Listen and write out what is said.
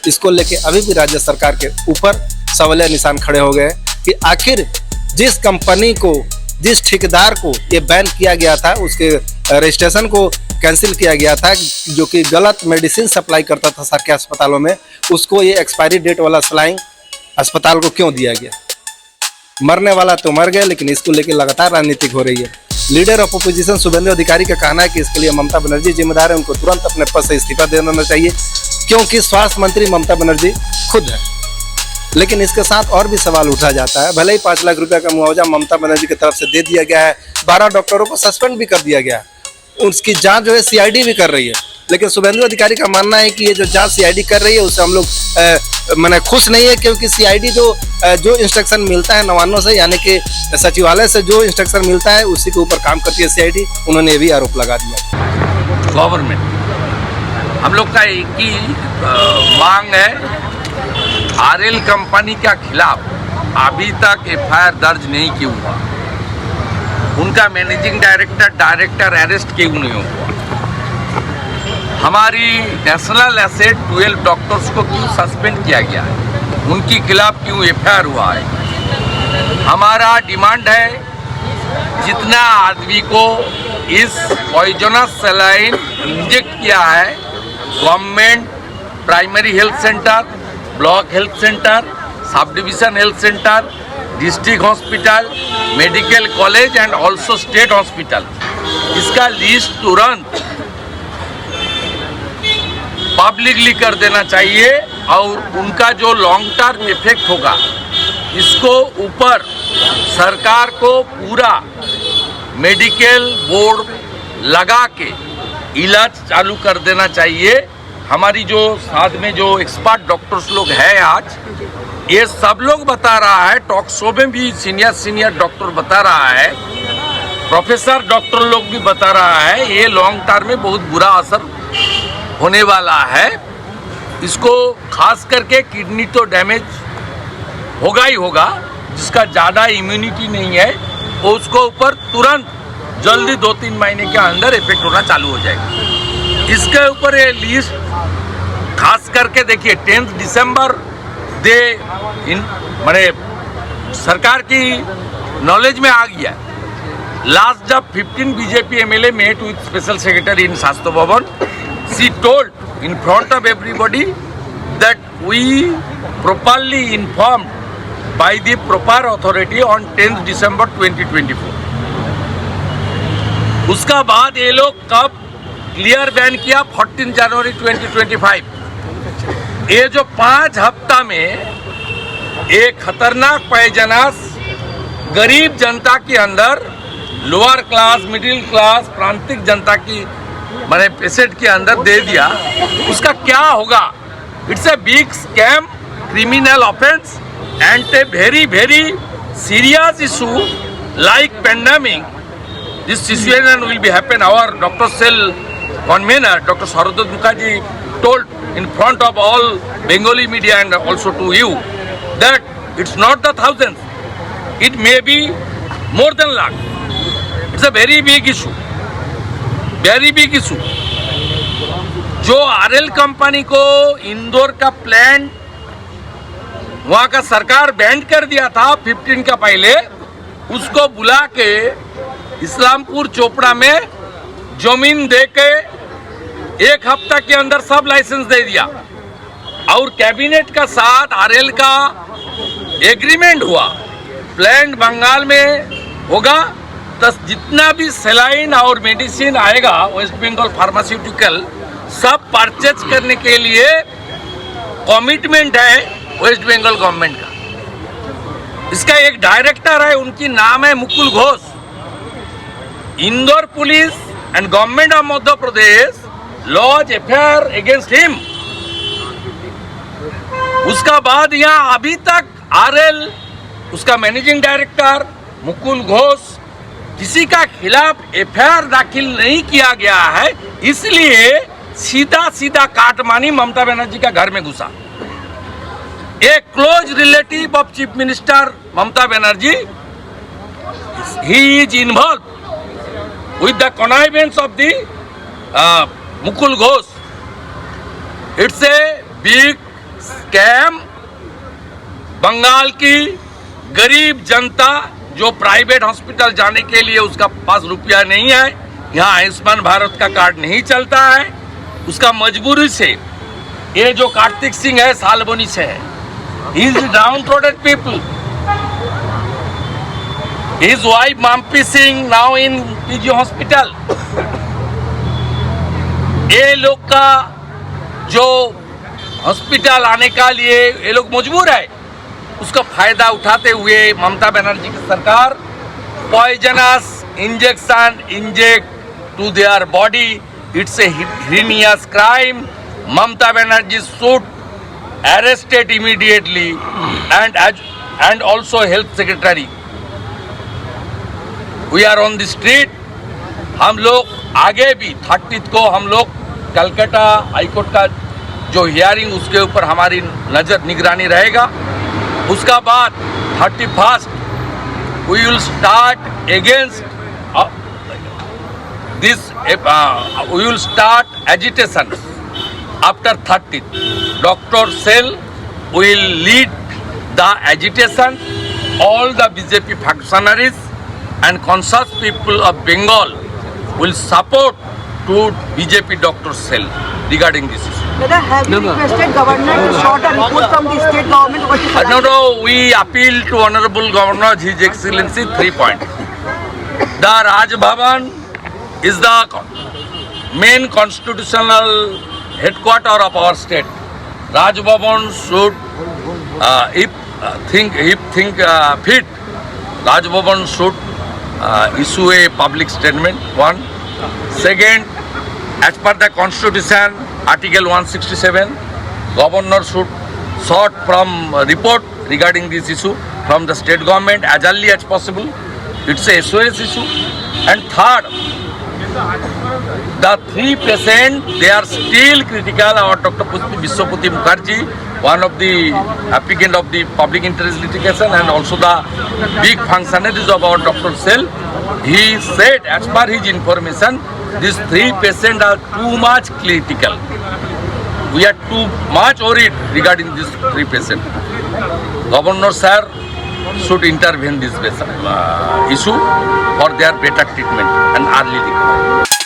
इसको लेके अभी भी राज्य सरकार के ऊपर सवालिया निशान खड़े हो गए कि आखिर जिस कंपनी को, जिस ठेकेदार को ये बैन किया गया था, उसके रजिस्ट्रेशन को कैंसिल किया गया था, जो कि गलत मेडिसिन सप्लाई करता था सरकारी अस्पतालों में, उसको ये एक्सपायरी डेट वाला सलाइन अस्पताल को क्यों दिया गया? मरने वाला तो मर गया, लेकिन इसको लेकर लगातार राजनीतिक हो रही है। लीडर ऑफ अपोजिशन शुभेंदु अधिकारी का कहना है कि इसके लिए ममता बनर्जी जिम्मेदार है, उनको तुरंत अपने पद से इस्तीफा दे देना चाहिए, क्योंकि स्वास्थ्य मंत्री ममता बनर्जी खुद है। लेकिन इसके साथ और भी सवाल उठा जाता है। भले ही 5 लाख रुपए का मुआवजा ममता बनर्जी की तरफ से दे दिया गया है, 12 डॉक्टरों को सस्पेंड भी कर दिया गया है, उसकी जांच जो है सीआईडी भी कर रही है, लेकिन शुभेंदु अधिकारी का मानना है कि ये जो जांच सीआईडी कर रही है उससे हम लोग मैंने खुश नहीं है, क्योंकि सीआईडी जो इंस्ट्रक्शन मिलता है नवान्नों से, यानी कि सचिवालय से जो इंस्ट्रक्शन मिलता है उसी के ऊपर काम करती है सीआईडी। उन्होंने ये भी आरोप लगा दिया। गवर्नमेंट, हम लोग का एक ही मांग है, आरएल कंपनी के खिलाफ अभी तक एफआईआर दर्ज नहीं क्यों हुआ, उनका मैनेजिंग डायरेक्टर अरेस्ट क्यों नहीं हुआ, हमारी नेशनल एसेट 12 डॉक्टर्स को क्यों सस्पेंड किया गया है, उनके खिलाफ क्यों एफआईआर हुआ है। हमारा डिमांड है जितना आदमी को इस पॉइजनस सलाइन इंजेक्ट किया है, government primary health centre, block health centre, sub division health centre, district hospital, medical college and also state hospital, इसका लिस्ट तुरंत पब्लिकली कर देना चाहिए और उनका जो लॉन्ग टर्म इफेक्ट होगा इसको ऊपर सरकार को पूरा मेडिकल बोर्ड लगा के इलाज चालू कर देना चाहिए। हमारी जो साथ में जो एक्सपर्ट डॉक्टर्स लोग हैं आज, ये सब लोग बता रहा है, टॉक शो में भी सीनियर डॉक्टर बता रहा है, प्रोफेसर डॉक्टर लोग भी बता रहा है, ये लॉन्ग टर्म में बहुत बुरा असर होने वाला है। इसको खास करके किडनी तो डैमेज होगा ही होगा, जिसका ज़्यादा इम्यूनिटी नहीं है वो उसको ऊपर तुरंत जल्दी 2-3 महीने के अंदर इफेक्ट होना चालू हो जाएगा। इसके ऊपर ये लिस्ट खास करके देखिए 10 दिसंबर मैंने सरकार की नॉलेज में आ गया। लास्ट जब 15 BJP MLA met with special secretary in Shastri Bhawan, she told in front of everybody that we properly informed by the proper authority on 10th December 2024. उसका बाद ये लोग कब क्लियर बैन किया? 14 जनवरी 2025। ये जो 5 हफ्ता में एक खतरनाक पैजनास गरीब जनता के अंदर, लोअर क्लास, मिडिल क्लास, प्रांतिक जनता की मैंने पेशेंट के अंदर दे दिया, उसका क्या होगा? It's a big scam, criminal offence and a very serious issue like pandemic. This situation will be happen. Our doctor cell convenor doctor Sharad Mukherjee told in front of all Bengali media and also to you that it's not the thousands, it may be more than lakh. It's a very big issue, very big issue. जो RL company को इंदौर का plant वहाँ का सरकार band कर दिया था 15 का पहले, उसको बुला के इस्लामपुर चोपड़ा में जमीन दे के 1 हफ्ता के अंदर सब लाइसेंस दे दिया और कैबिनेट का साथ आरएल का एग्रीमेंट हुआ। प्लांट बंगाल में होगा तो जितना भी सलाइन और मेडिसिन आएगा वेस्ट बंगाल फार्मास्यूटिकल सब परचेज करने के लिए कमिटमेंट है वेस्ट बंगाल गवर्नमेंट का। इसका एक डायरेक्टर है, उनकी नाम है Mukul Ghosh. Indore police and government of Madhya Pradesh lodges FIR against him. उसका बाद यहाँ अभी तक आरएल, उसका मैनेजिंग डायरेक्टर मुकुल घोष, किसी का खिलाफ एफआईआर दाखिल नहीं किया गया है। इसलिए सीधा काटमानी ममता बनर्जी का घर में घुसा। एक close relative of chief minister Mamata Banerjee, he is involve with the connivance of the Mukul Ghosh. It's a big scam. Bengal की गरीब जनता जो प्राइवेट हॉस्पिटल जाने के लिए उसका पास रुपया नहीं है, यहाँ आयुष्मान भारत का कार्ड नहीं चलता है, उसका मजबूरी से ये जो कार्तिक सिंह है सालबनी से है, he is downtrodden people. His wife Mampi Singh now in PG hospital. ये लोग का जो हॉस्पिटल आने का लिए ये लोग मजबूर है, उसका फायदा उठाते हुए ममता बनर्जी की सरकार poisonous injection inject to their body. It's a heinous crime. Mamata Banerjee should arrested immediately and also health secretary. We are on the street. हम लोग आगे भी 30 को हम लोग कलकत्ता हाईकोर्ट का जो हियरिंग उसके ऊपर हमारी नजर निगरानी रहेगा। उसका बाद 31st we will start against this we will start agitation after 30th. Dr. Sel will lead the agitation. All the BJP functionaries and conscious people of Bengal will support to BJP Dr. Sel regarding this issue. Whether have you requested governor to sort a report from the state government? What is No, we appeal to Honorable Governor His Excellency 3 points. The Raj Bhavan is the main constitutional headquarter of our state. Raj Bhavan should, if think fit, Raj Bhavan should issue a public statement. One. Second, as per the Constitution, Article 167, Governor should sort from report regarding this issue from the state government as early as possible. It's a SOS issue. And third, the 3 patients, they are still critical. Our Dr. Vishwaputi Mukherjee, one of the applicant of the public interest litigation, and also the big functionaries of our Dr. Sel, he said, as per his information, these 3 patients are too much critical. We are too much worried regarding these 3 patients. Governor sir should intervene this issue for their better treatment and early recovery.